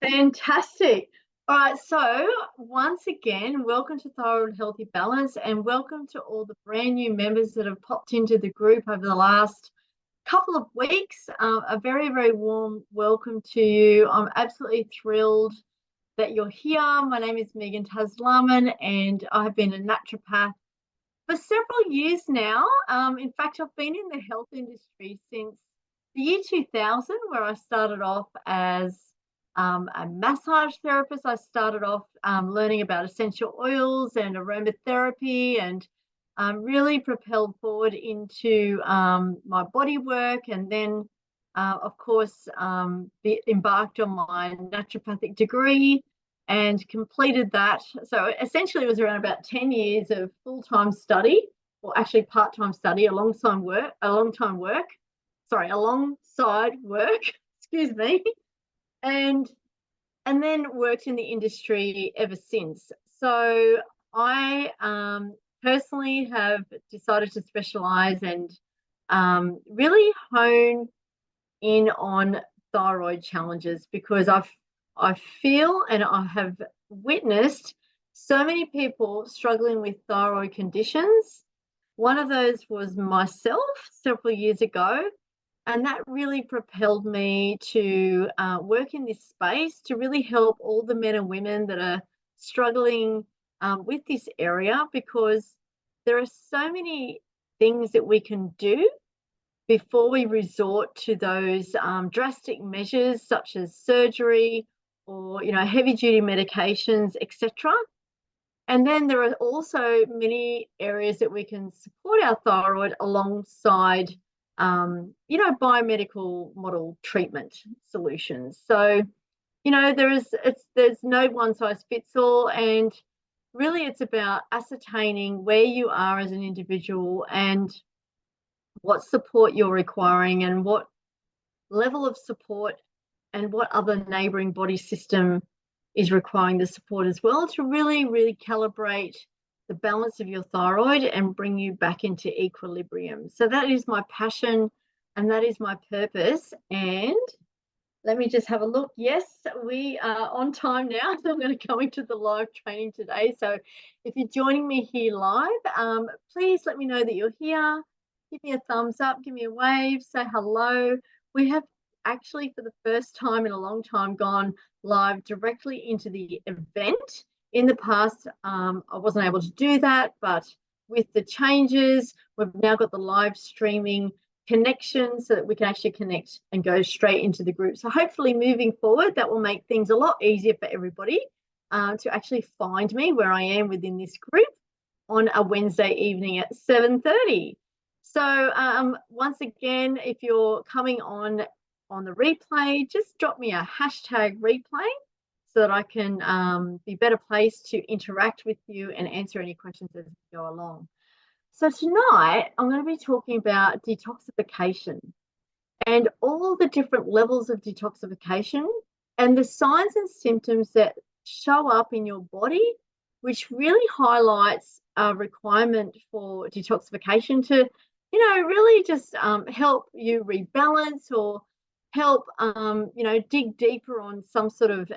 Fantastic. All right, so once again, welcome to Thyroid Healthy Balance, and welcome to all the brand new members that have popped into the group over the last couple of weeks. A very, very warm welcome to you. I'm absolutely thrilled that you're here. My name is Megan Taslaman, and I've been a naturopath for several years now. In fact, I've been in the health industry since the year 2000, where I started off as a massage therapist. I started off learning about essential oils and aromatherapy, and really propelled forward into my body work, and then of course embarked on my naturopathic degree and completed that. So essentially it was around about 10 years of full-time study, or actually part-time study alongside work, excuse me, and then worked in the industry ever since. So I personally have decided to specialize and really hone in on thyroid challenges, because I feel and I have witnessed so many people struggling with thyroid conditions. One of those was myself several years ago, and that really propelled me to work in this space to really help all the men and women that are struggling with this area, because there are so many things that we can do before we resort to those drastic measures such as surgery or heavy duty medications, etc. And then there are also many areas that we can support our thyroid alongside biomedical model treatment solutions. So there's no one size fits all, and really it's about ascertaining where you are as an individual and what support you're requiring, and what level of support and what other neighboring body system is requiring the support as well, to really calibrate the balance of your thyroid and bring you back into equilibrium. So that is my passion and that is my purpose. And let me just have a look. Yes, we are on time now. So I'm going to go into the live training today. So if you're joining me here live, please let me know that you're here. Give me a thumbs up, give me a wave, say hello. We have actually, for the first time in a long time, gone live directly into the event. In the past, I wasn't able to do that, but with the changes, we've now got the live streaming connection so that we can actually connect and go straight into the group. So hopefully moving forward, that will make things a lot easier for everybody to actually find me where I am within this group on a Wednesday evening at 7:30. So once again, if you're coming on the replay, just drop me a hashtag replay so that I can be better placed to interact with you and answer any questions as we go along. So tonight, I'm going to be talking about detoxification and all the different levels of detoxification and the signs and symptoms that show up in your body, which really highlights a requirement for detoxification to, really just help you rebalance, or help, dig deeper on some sort of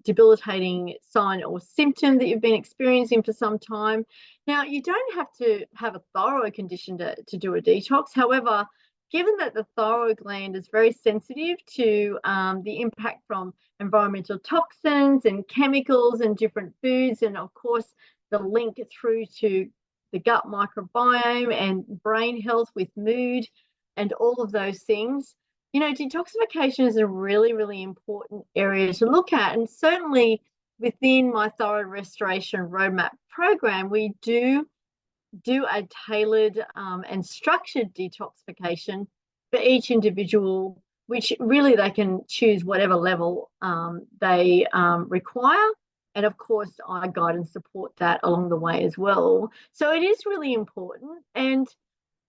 debilitating sign or symptom that you've been experiencing for some time. Now, you don't have to have a thyroid condition to do a detox. However, given that the thyroid gland is very sensitive to the impact from environmental toxins and chemicals and different foods, and of course the link through to the gut microbiome and brain health with mood and all of those things, detoxification is a really important area to look at. And certainly within my thyroid restoration roadmap program, we do a tailored and structured detoxification for each individual, which really they can choose whatever level they require. And of course, I guide and support that along the way as well. So it is really important. And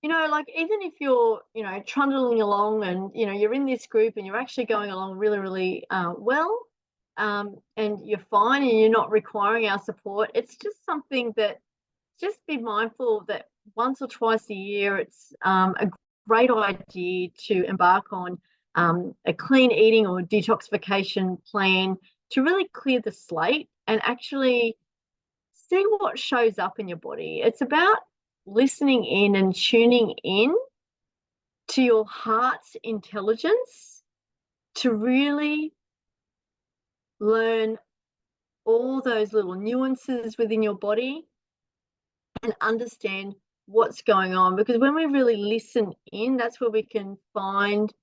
even if you're, trundling along and, you're in this group and you're actually going along really well, and you're fine and you're not requiring our support, it's just something that, just be mindful that once or twice a year, it's a great idea to embark on a clean eating or detoxification plan to really clear the slate and actually see what shows up in your body. It's about listening in and tuning in to your heart's intelligence to really learn all those little nuances within your body and understand what's going on. Because when we really listen in, that's where we can find,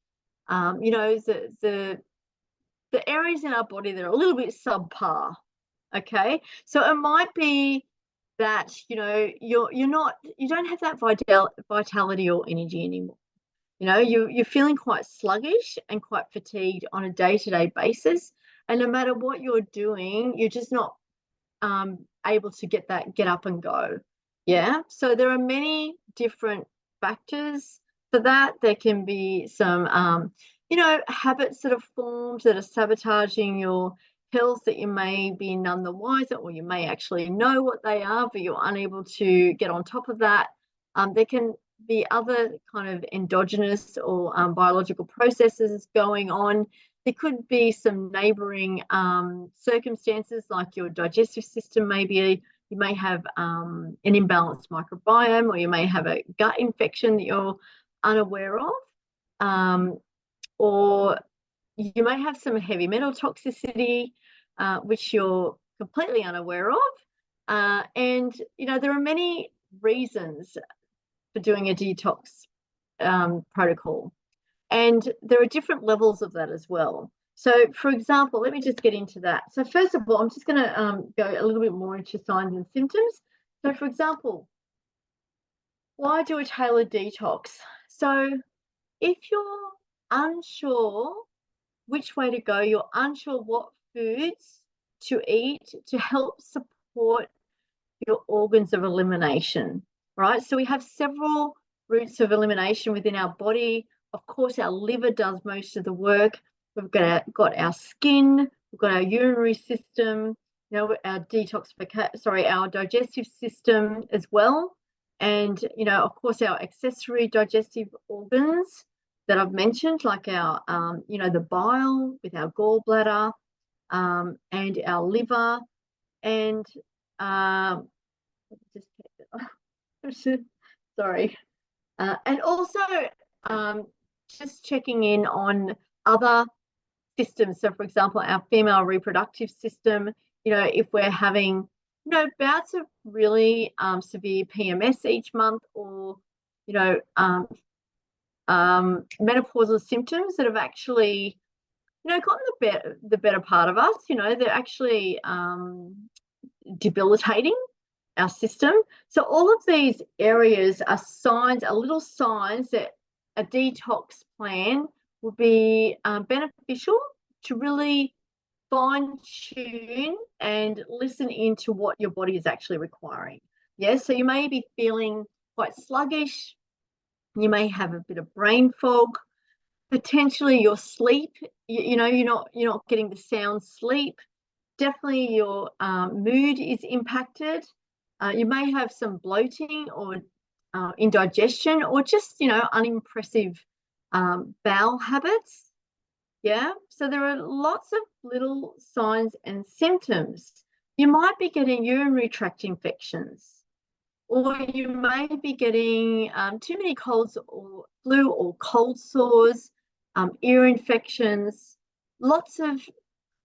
the areas in our body that are a little bit subpar. Okay, so it might be that you don't have that vitality or energy anymore. You're feeling quite sluggish and quite fatigued on a day-to-day basis, and no matter what you're doing, you're just not able to get up and go. Yeah, so there are many different factors for that. There can be some habits that are formed that are sabotaging your health that you may be none the wiser, or you may actually know what they are, but you're unable to get on top of that. There can be other kind of endogenous or biological processes going on. There could be some neighboring circumstances, like your digestive system. Maybe you may have an imbalanced microbiome, or you may have a gut infection that you're unaware of, or you may have some heavy metal toxicity, which you're completely unaware of. And there are many reasons for doing a detox protocol. And there are different levels of that as well. So, for example, let me just get into that. So, first of all, I'm just going to go a little bit more into signs and symptoms. So, for example, why do a tailored detox? So, if you're unsure which way to go, you're unsure what foods to eat to help support your organs of elimination, right? So, we have several routes of elimination within our body. Of course, our liver does most of the work. We've got our skin, we've got our urinary system, our our digestive system as well. And, of course, our accessory digestive organs that I've mentioned, like our, the bile with our gallbladder, and our liver, and sorry. And also, just checking in on other systems. So, for example, our female reproductive system, if we're having, bouts of really severe PMS each month, or, menopausal symptoms that have actually, gotten the better part of us, they're actually debilitating our system. So all of these areas are little signs that a detox plan will be beneficial to really fine-tune and listen into what your body is actually requiring. Yes, so you may be feeling quite sluggish. You may have a bit of brain fog. Potentially your sleep, you're not getting the sound sleep. Definitely your mood is impacted. You may have some bloating or indigestion, or just, unimpressive bowel habits. Yeah, so there are lots of little signs and symptoms. You might be getting urinary tract infections, or you may be getting too many colds or flu or cold sores, ear infections. Lots of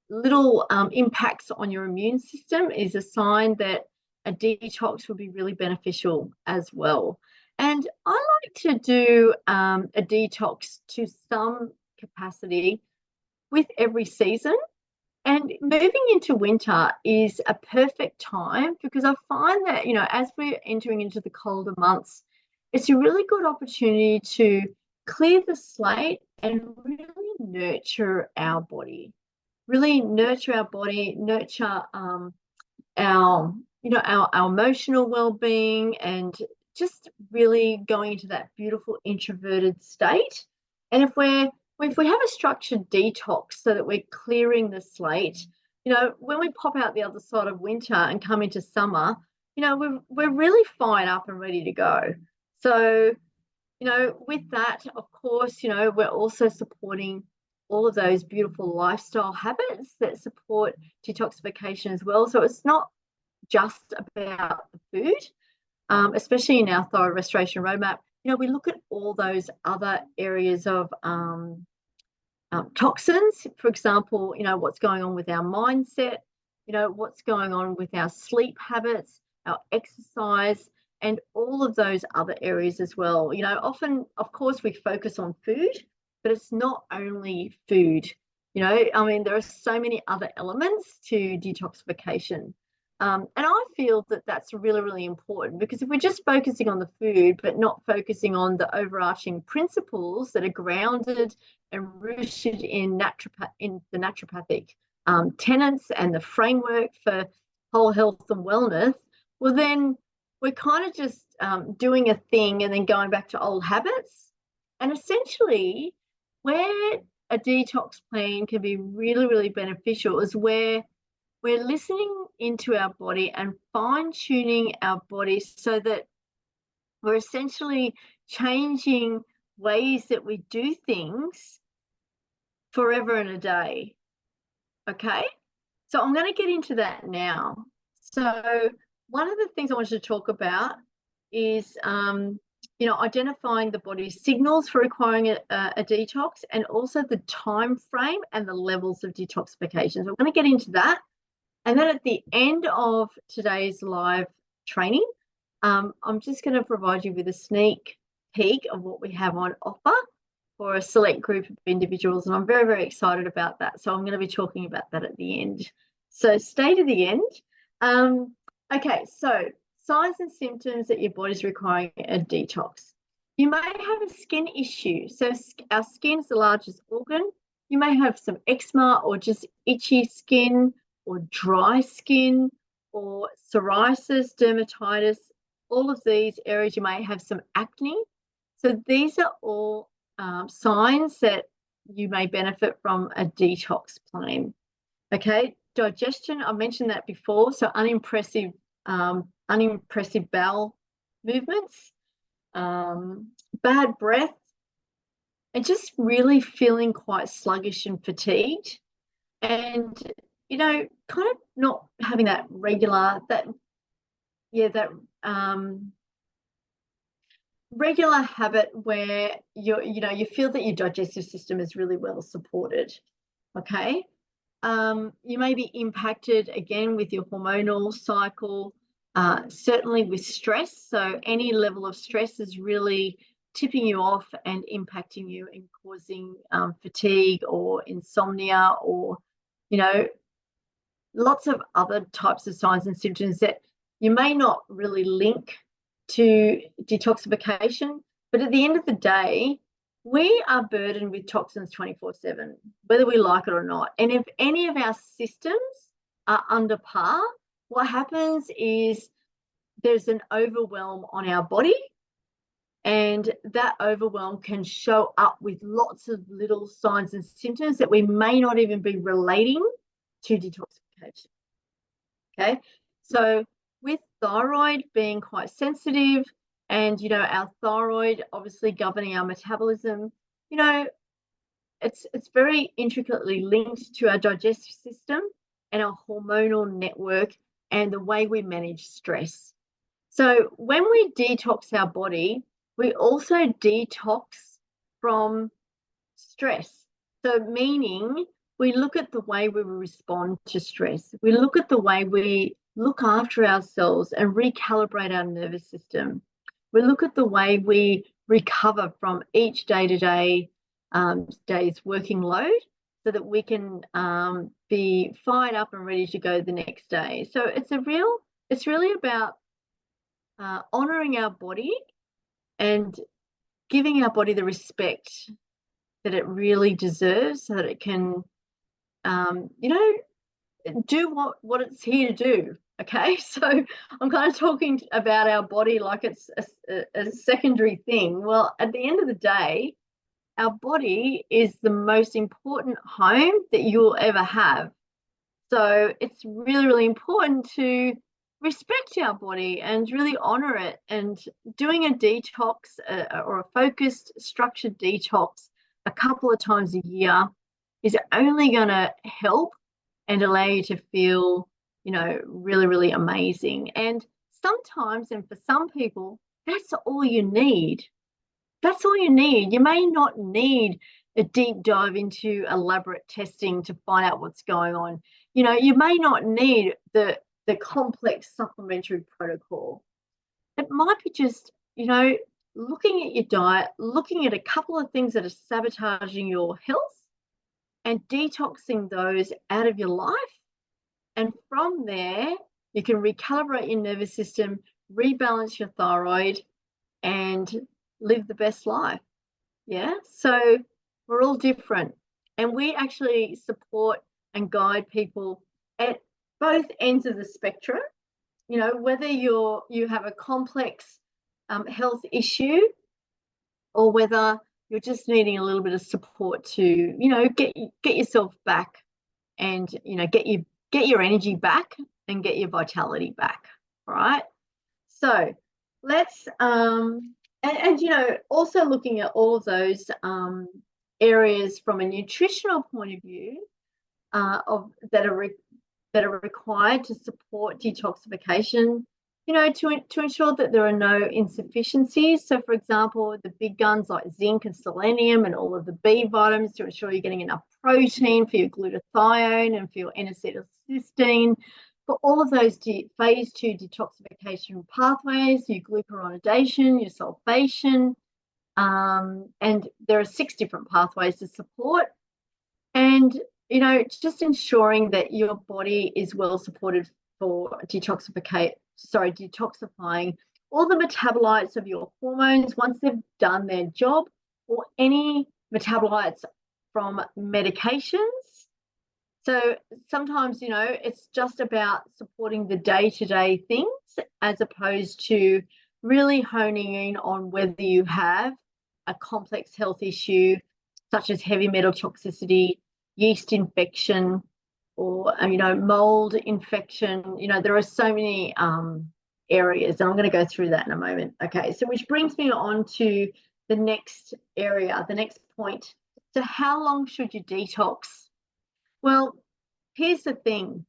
little impacts on your immune system is a sign that a detox will be really beneficial as well. And I like to do a detox to some capacity with every season. And moving into winter is a perfect time, because I find that, as we're entering into the colder months, it's a really good opportunity to clear the slate and really nurture our body. Really nurture our body, nurture our emotional well-being, and just really going into that beautiful introverted state. And if we have a structured detox so that we're clearing the slate, when we pop out the other side of winter and come into summer, we're really fired up and ready to go. So, with that, of course, we're also supporting all of those beautiful lifestyle habits that support detoxification as well. So it's not just about the food, especially in our thyroid restoration roadmap. We look at all those other areas of toxins, for example, what's going on with our mindset, what's going on with our sleep habits, our exercise, and all of those other areas as well. Often, of course, we focus on food, but it's not only food. There are so many other elements to detoxification. And I feel that that's really, really important, because if we're just focusing on the food but not focusing on the overarching principles that are grounded and rooted in the naturopathic tenets and the framework for whole health and wellness, well, then we're kind of just doing a thing and then going back to old habits. And essentially, where a detox plan can be really, really beneficial is where we're listening into our body and fine-tuning our body so that we're essentially changing ways that we do things forever and a day. Okay? So I'm going to get into that now. So one of the things I wanted to talk about is identifying the body's signals for requiring a detox, and also the time frame and the levels of detoxification. So I'm going to get into that. And then at the end of today's live training, I'm just going to provide you with a sneak peek of what we have on offer for a select group of individuals. And I'm very, very excited about that. So I'm going to be talking about that at the end. So stay to the end. Okay, so signs and symptoms that your body's requiring a detox. You may have a skin issue. So our skin is the largest organ. You may have some eczema or just itchy skin, or dry skin, or psoriasis, dermatitis, all of these areas. You may have some acne. So these are all signs that you may benefit from a detox plan. Okay, digestion, I mentioned that before. So unimpressive bowel movements, bad breath, and just really feeling quite sluggish and fatigued. And kind of not having that regular habit where you feel that your digestive system is really well supported. Okay, you may be impacted again with your hormonal cycle, certainly with stress. So any level of stress is really tipping you off and impacting you and causing fatigue or insomnia, or lots of other types of signs and symptoms that you may not really link to detoxification. But at the end of the day, we are burdened with toxins 24/7, whether we like it or not. And if any of our systems are under par, what happens is there's an overwhelm on our body, and that overwhelm can show up with lots of little signs and symptoms that we may not even be relating to detoxification. Okay, so with thyroid being quite sensitive, and our thyroid obviously governing our metabolism, it's very intricately linked to our digestive system and our hormonal network and the way we manage stress. So when we detox our body, we also detox from stress. So meaning we look at the way we respond to stress. We look at the way we look after ourselves and recalibrate our nervous system. We look at the way we recover from each day-to-day day's working load, so that we can be fired up and ready to go the next day. So it's really about honoring our body and giving our body the respect that it really deserves, so that it can do what it's here to do. Okay, so I'm kind of talking about our body like it's a secondary thing. Well, at the end of the day, our body is the most important home that you'll ever have. So it's really, really important to respect our body and really honor it. And doing a detox or a focused, structured detox a couple of times a year is only going to help and allow you to feel, really, really amazing. And sometimes, and for some people, that's all you need. That's all you need. You may not need a deep dive into elaborate testing to find out what's going on. You may not need the complex supplementary protocol. It might be just, looking at your diet, looking at a couple of things that are sabotaging your health and detoxing those out of your life. And from there, you can recalibrate your nervous system, rebalance your thyroid, and live the best life. Yeah. So we're all different. And we actually support and guide people at both ends of the spectrum. Whether you have a complex health issue, or whether you're just needing a little bit of support to, get yourself back and, get your energy back and get your vitality back. All right. So let's, also looking at all of those areas from a nutritional point of view that are required to support detoxification, to ensure that there are no insufficiencies. So, for example, the big guns like zinc and selenium and all of the B vitamins, to ensure you're getting enough protein for your glutathione and for your N-acetylcysteine. For all of those phase 2 detoxification pathways, your glucuronidation, your sulfation, and there are 6 different pathways to support. And, just ensuring that your body is well supported for detoxifying all the metabolites of your hormones once they've done their job, or any metabolites from medications. So sometimes, it's just about supporting the day-to-day things as opposed to really honing in on whether you have a complex health issue such as heavy metal toxicity, yeast infection, or, mold infection. There are so many areas, and I'm going to go through that in a moment. Okay, so which brings me on to the next area, the next point. So how long should you detox? Well, here's the thing.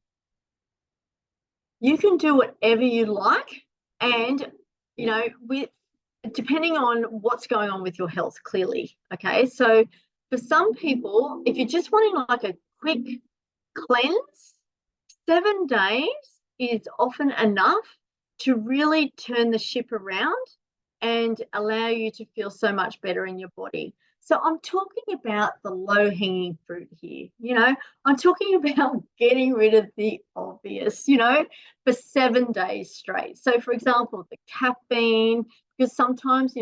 You can do whatever you like, and, depending on what's going on with your health, clearly. Okay, so for some people, if you're just wanting like a quick cleanse, 7 days is often enough to really turn the ship around and allow you to feel so much better in your body. So I'm talking about the low-hanging fruit here. I'm talking about getting rid of the obvious, for 7 days straight. So, for example, the caffeine, because sometimes,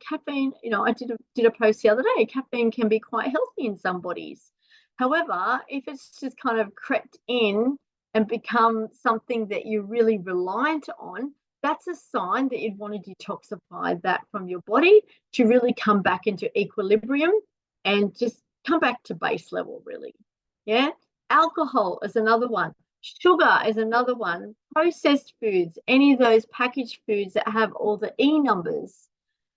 caffeine, I did a post the other day, caffeine can be quite healthy in some bodies. However, if it's just kind of crept in and become something that you're really reliant on, that's a sign that you'd want to detoxify that from your body to really come back into equilibrium and just come back to base level, really. Yeah. Alcohol is another one. Sugar is another one. Processed foods, any of those packaged foods that have all the E numbers.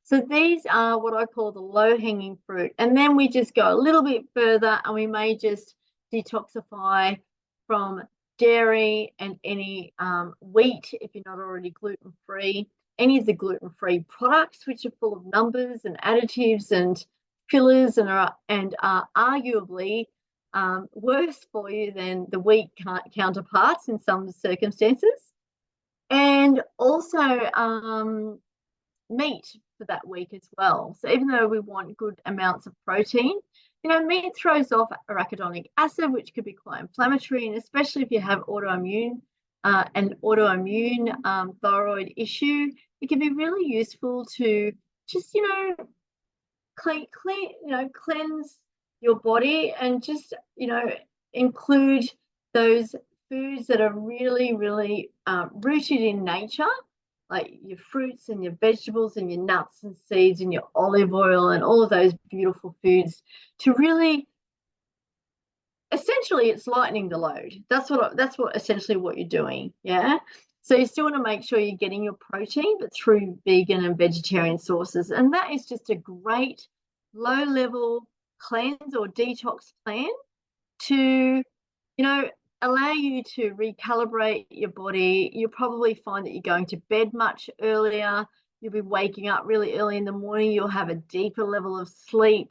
So these are what I call the low-hanging fruit. And then we just go a little bit further and we may just detoxify from dairy and any wheat if you're not already gluten-free, any of the gluten-free products which are full of numbers and additives and fillers and are arguably worse for you than the wheat counterparts in some circumstances. And also meat for that week as well. So even though we want good amounts of protein, meat throws off arachidonic acid, which could be quite inflammatory, and especially if you have an autoimmune thyroid issue, it can be really useful to just, cleanse your body and just, include those foods that are really, really rooted in nature, like your fruits and your vegetables and your nuts and seeds and your olive oil and all of those beautiful foods, to really, essentially, it's lightening the load. That's what essentially what you're doing. Yeah. So you still want to make sure you're getting your protein, but through vegan and vegetarian sources. And that is just a great low-level cleanse or detox plan to, allow you to recalibrate your body. You'll probably find that you're going to bed much earlier. You'll be waking up really early in the morning. You'll have a deeper level of sleep.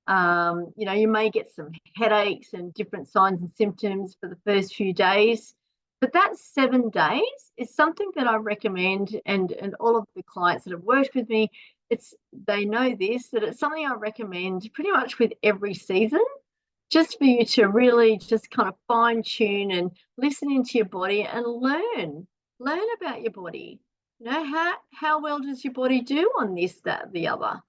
You may get some headaches and different signs and symptoms for the first few days. But that 7 days is something that I recommend, and all of the clients that have worked with me, they know this, that it's something I recommend pretty much with every season, just for you to really just kind of fine tune and listen into your body and learn about your body. How well does your body do on this, that, the other?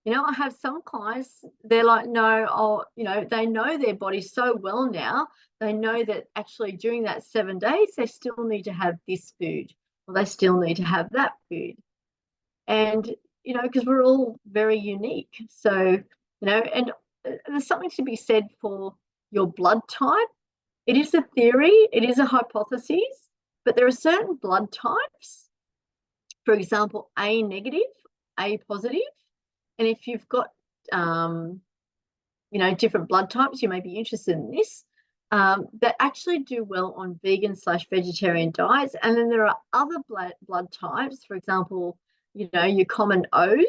I have some clients, they're like, no, they know their body so well now. They know that actually during that 7 days, they still need to have this food, or they still need to have that food. And, because we're all very unique. So, and there's something to be said for your blood type. It is a theory, it is a hypothesis, but there are certain blood types, for example, A negative, A positive. And if you've got, different blood types, you may be interested in this, that actually do well on vegan/vegetarian diets. And then there are other blood types, for example, your common O's,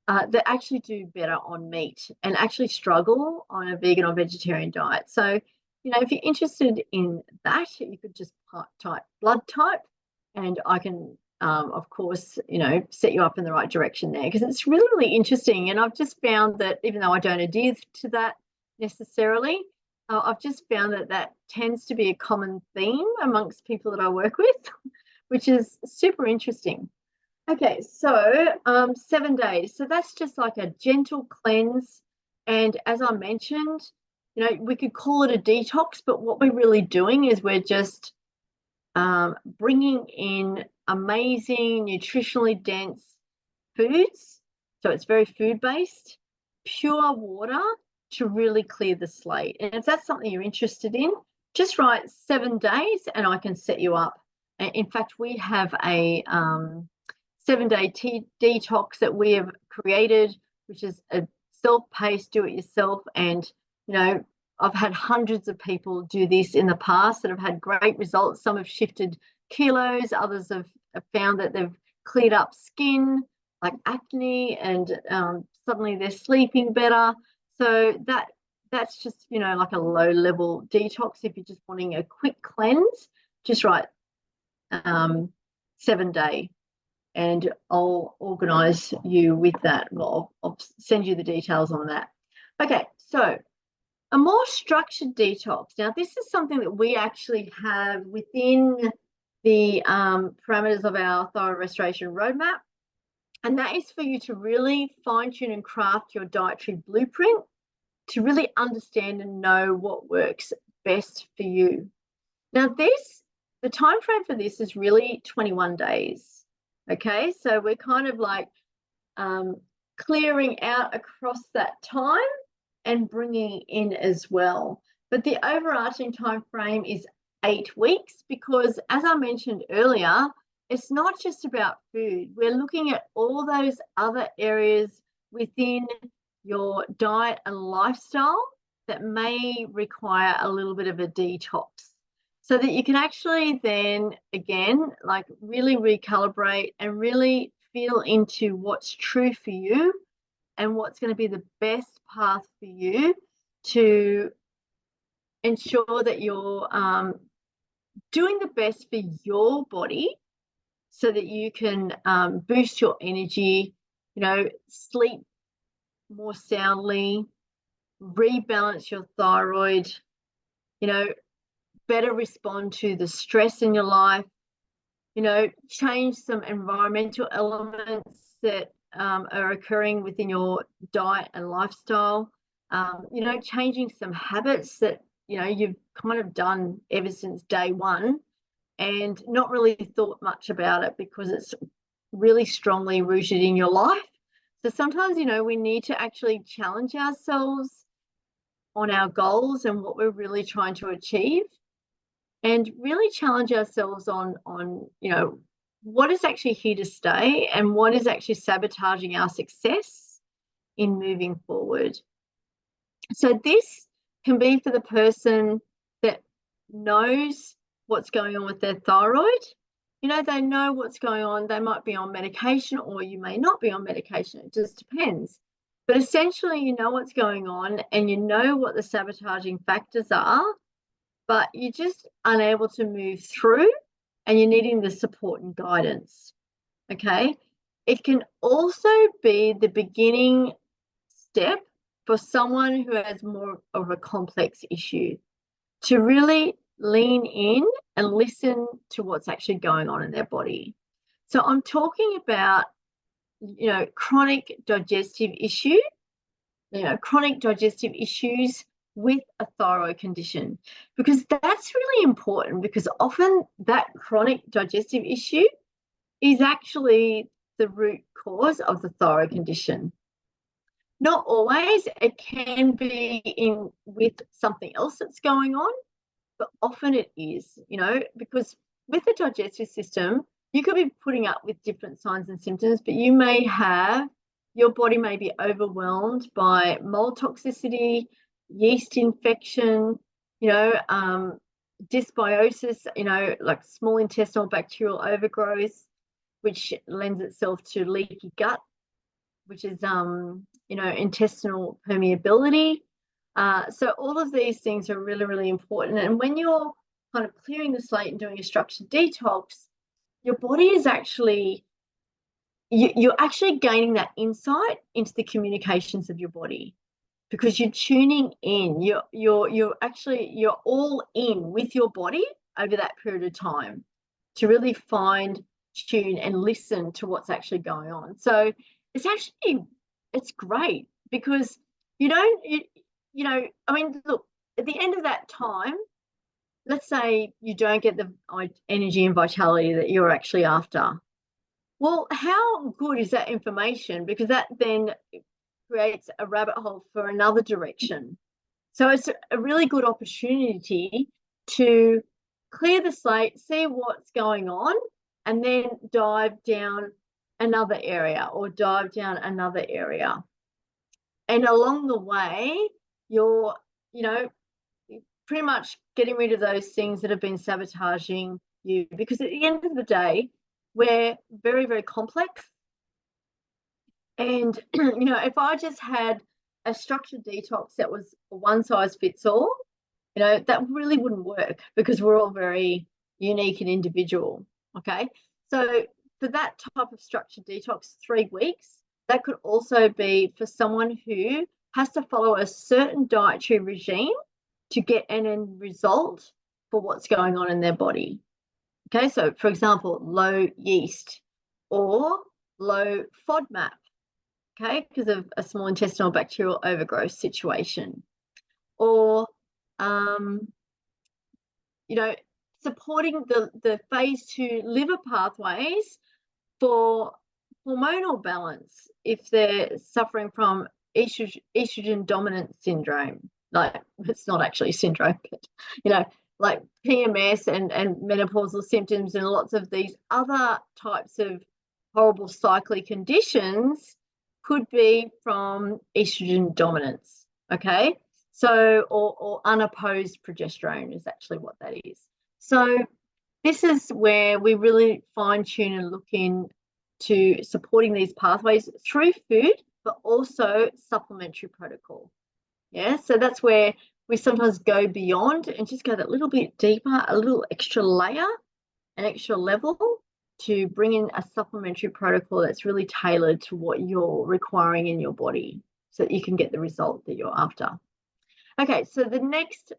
that actually do better on meat and actually struggle on a vegan or vegetarian diet. So, if you're interested in that, you could just type blood type, and I can, of course, set you up in the right direction there, because it's really, really interesting. And I've just found that even though I don't adhere to that necessarily, I've just found that tends to be a common theme amongst people that I work with, which is super interesting. Okay, so 7 days. So that's just like a gentle cleanse. And as I mentioned, we could call it a detox, but what we're really doing is we're just bringing in amazing, nutritionally dense foods. So it's very food-based, pure water to really clear the slate. And if that's something you're interested in, just write 7 days and I can set you up. In fact, we have a 7-day detox that we have created, which is a self-paced, do-it-yourself. And, I've had hundreds of people do this in the past that have had great results. Some have shifted kilos, others have found that they've cleared up skin, like acne, and suddenly they're sleeping better. So that's just, like a low-level detox. If you're just wanting a quick cleanse, just write 7-day. And I'll organise you with that. Well, I'll send you the details on that. Okay, so a more structured detox. Now, this is something that we actually have within the parameters of our thyroid restoration roadmap, and that is for you to really fine-tune and craft your dietary blueprint to really understand and know what works best for you. Now, the time frame for this is really 21 days. Okay, so we're kind of like clearing out across that time and bringing in as well. But the overarching time frame is 8 weeks, because as I mentioned earlier, it's not just about food. We're looking at all those other areas within your diet and lifestyle that may require a little bit of a detox, so that you can actually then, again, like really recalibrate and really feel into what's true for you and what's going to be the best path for you to ensure that you're doing the best for your body, so that you can boost your energy, sleep more soundly, rebalance your thyroid, better respond to the stress in your life, change some environmental elements that are occurring within your diet and lifestyle, changing some habits that, you've kind of done ever since day one and not really thought much about it because it's really strongly rooted in your life. So sometimes, we need to actually challenge ourselves on our goals and what we're really trying to achieve, and really challenge ourselves on what is actually here to stay and what is actually sabotaging our success in moving forward. So this can be for the person that knows what's going on with their thyroid. You know, they know what's going on. They might be on medication, or you may not be on medication. It just depends. But essentially, you know what's going on and you know what the sabotaging factors are, but you're just unable to move through and you're needing the support and guidance. Okay. It can also be the beginning step for someone who has more of a complex issue to really lean in and listen to what's actually going on in their body. So I'm talking about, chronic digestive issue, chronic digestive issues with a thyroid condition, because that's really important, because often that chronic digestive issue is actually the root cause of the thyroid condition. Not always. It can be with something else that's going on, but often it is, because with the digestive system, you could be putting up with different signs and symptoms, but your body may be overwhelmed by mold toxicity, yeast infection, dysbiosis, like small intestinal bacterial overgrowth, which lends itself to leaky gut, which is, intestinal permeability. So all of these things are really, really important. And when you're kind of clearing the slate and doing a structured detox, your body is actually, you're actually gaining that insight into the communications of your body, because you're tuning in. You're all in with your body over that period of time to really find, tune, and listen to what's actually going on. So it's great, because look, at the end of that time, let's say you don't get the energy and vitality that you're actually after. Well, how good is that information? Because that then creates a rabbit hole for another direction. So it's a really good opportunity to clear the slate, see what's going on, and then dive down another area or dive down another area. And along the way, you're, pretty much getting rid of those things that have been sabotaging you, because at the end of the day, we're very, very complex. And, if I just had a structured detox that was one size fits all, that really wouldn't work, because we're all very unique and individual. Okay. So for that type of structured detox, 3 weeks, that could also be for someone who has to follow a certain dietary regime to get an end result for what's going on in their body. Okay, so for example, low yeast or low FODMAP, okay, because of a small intestinal bacterial overgrowth situation, or supporting the phase 2 liver pathways for hormonal balance if they're suffering from estrogen dominant syndrome. Like, it's not actually syndrome, but like PMS and menopausal symptoms and lots of these other types of horrible cyclic conditions could be from estrogen dominance. Okay, so or unopposed progesterone is actually what that is. So this is where we really fine tune and look into supporting these pathways through food, but also supplementary protocol. Yeah, so that's where we sometimes go beyond and just go that little bit deeper, a little extra layer, an extra level, to bring in a supplementary protocol that's really tailored to what you're requiring in your body, so that you can get the result that you're after. Okay, so the next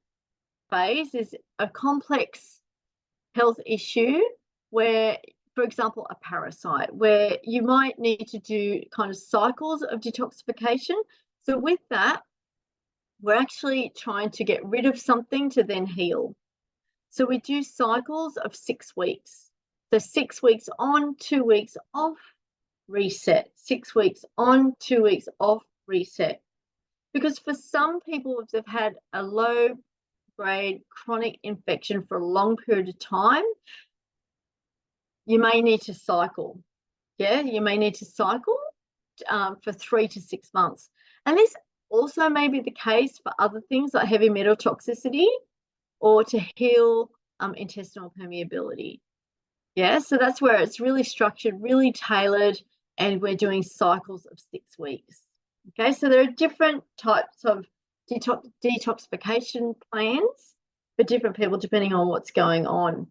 phase is a complex health issue where, for example, a parasite, where you might need to do kind of cycles of detoxification. So with that, we're actually trying to get rid of something to then heal. So we do cycles of 6 weeks. So 6 weeks on, 2 weeks off, reset. 6 weeks on, 2 weeks off, reset. Because for some people, if they've had a low grade chronic infection for a long period of time, you may need to cycle. Yeah, you may need to cycle for 3 to 6 months. And this also may be the case for other things like heavy metal toxicity or to heal intestinal permeability. Yeah, so that's where it's really structured, really tailored, and we're doing cycles of 6 weeks. Okay, so there are different types of detoxification plans for different people depending on what's going on.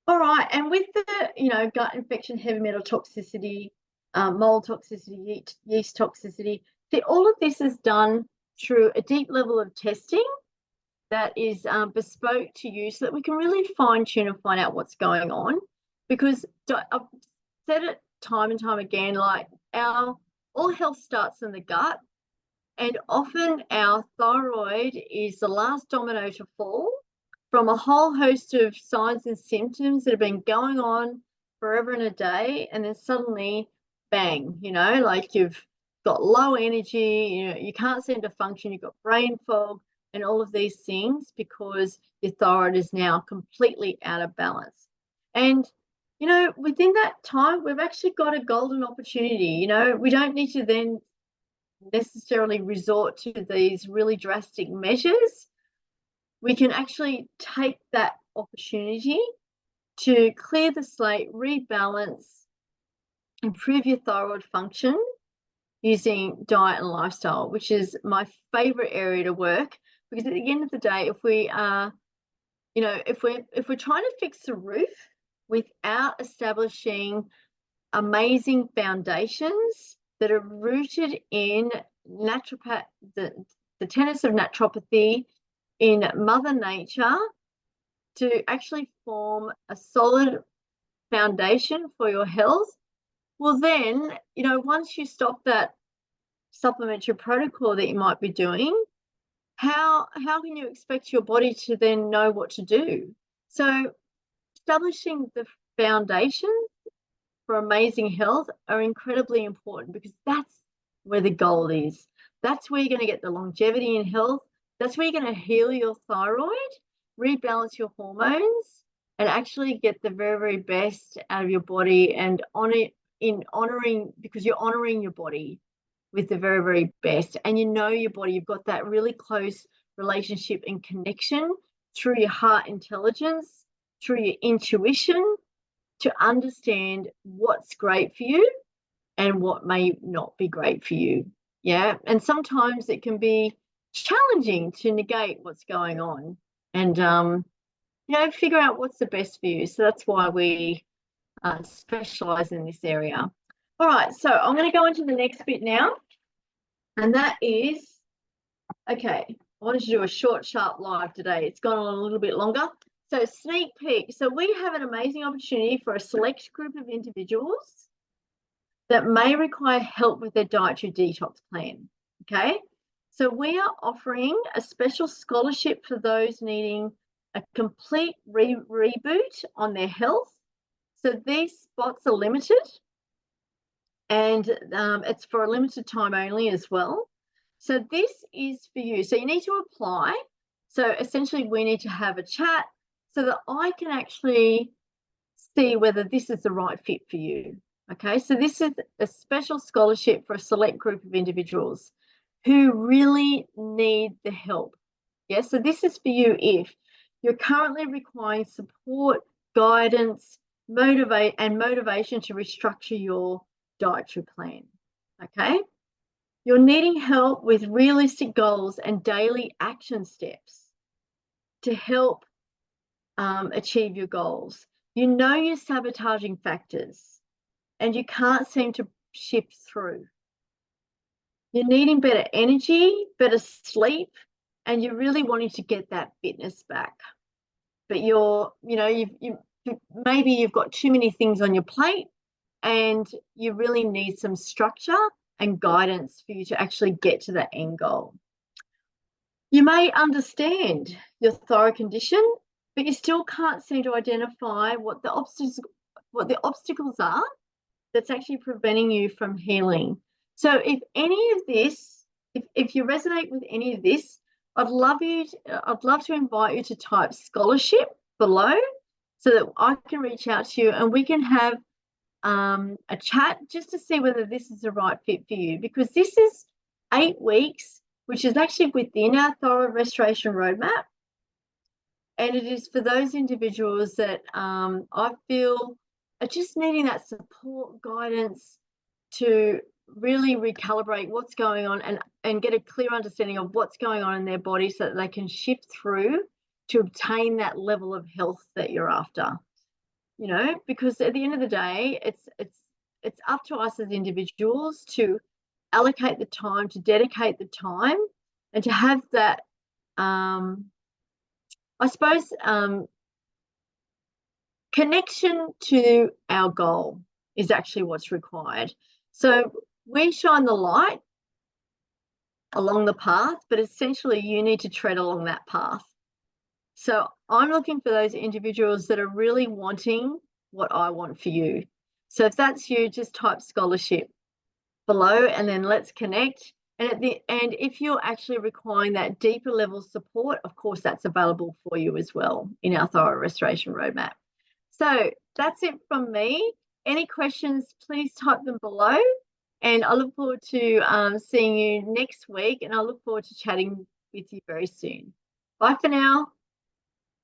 All right, and with the gut infection, heavy metal toxicity, mold toxicity, yeast toxicity, all of this is done through a deep level of testing that is bespoke to you so that we can really fine tune and find out what's going on. Because I've said it time and time again, like all health starts in the gut, and often our thyroid is the last domino to fall from a whole host of signs and symptoms that have been going on forever and a day, and then suddenly, bang, like you've got low energy, you can't seem to function, you've got brain fog, and all of these things because your thyroid is now completely out of balance. And within that time, we've actually got a golden opportunity. We don't need to then necessarily resort to these really drastic measures. We can actually take that opportunity to clear the slate, rebalance, improve your thyroid function using diet and lifestyle, which is my favorite area to work, because at the end of the day, if we are, if we're trying to fix the roof without establishing amazing foundations that are rooted in the tenets of naturopathy, in Mother Nature, to actually form a solid foundation for your health, well then, once you stop that supplementary protocol that you might be doing, how can you expect your body to then know what to do? So establishing the foundation for amazing health are incredibly important, because that's where the gold is. That's where you're going to get the longevity in health. That's where you're going to heal your thyroid, rebalance your hormones, and actually get the very, very best out of your body, and because you're honoring your body with the very, very best. And your body, you've got that really close relationship and connection through your heart intelligence, through your intuition, to understand what's great for you and what may not be great for you. Yeah. And sometimes it can be challenging to negate what's going on and, figure out what's the best for you. So that's why we specialize in this area. All right. So I'm going to go into the next bit now. And that is, okay, I wanted to do a short, sharp live today. It's gone on a little bit longer. So sneak peek. So we have an amazing opportunity for a select group of individuals that may require help with their dietary detox plan. Okay. So we are offering a special scholarship for those needing a complete reboot on their health. So these spots are limited, and it's for a limited time only as well. So this is for you. So you need to apply. So essentially we need to have a chat so that I can actually see whether this is the right fit for you. Okay, so this is a special scholarship for a select group of individuals who really need the help. Yeah, so this is for you if you're currently requiring support, guidance, motivation to restructure your dietary plan. Okay, you're needing help with realistic goals and daily action steps to help achieve your goals. You're sabotaging factors and you can't seem to shift through. You're needing better energy, better sleep, and you're really wanting to get that fitness back. But maybe you've got too many things on your plate and you really need some structure and guidance for you to actually get to that end goal. You may understand your thyroid condition, but you still can't seem to identify what the obstacles are that's actually preventing you from healing. So if any of this, if you resonate with any of this, I'd love to invite you to type scholarship below so that I can reach out to you and we can have a chat just to see whether this is the right fit for you, because this is 8 weeks which is actually within our thyroid restoration roadmap. And it is for those individuals that I feel are just needing that support, guidance to really recalibrate what's going on and get a clear understanding of what's going on in their body so that they can shift through to obtain that level of health that you're after. You know, because at the end of the day, it's up to us as individuals to allocate the time, to dedicate the time, and to have that, I suppose, connection to our goal is actually what's required. So we shine the light along the path, but essentially you need to tread along that path. So I'm looking for those individuals that are really wanting what I want for you. So if that's you, just type scholarship below and then let's connect. And if you're actually requiring that deeper level support, of course, that's available for you as well in our thyroid restoration roadmap. So that's it from me. Any questions, please type them below. And I look forward to seeing you next week. And I look forward to chatting with you very soon. Bye for now.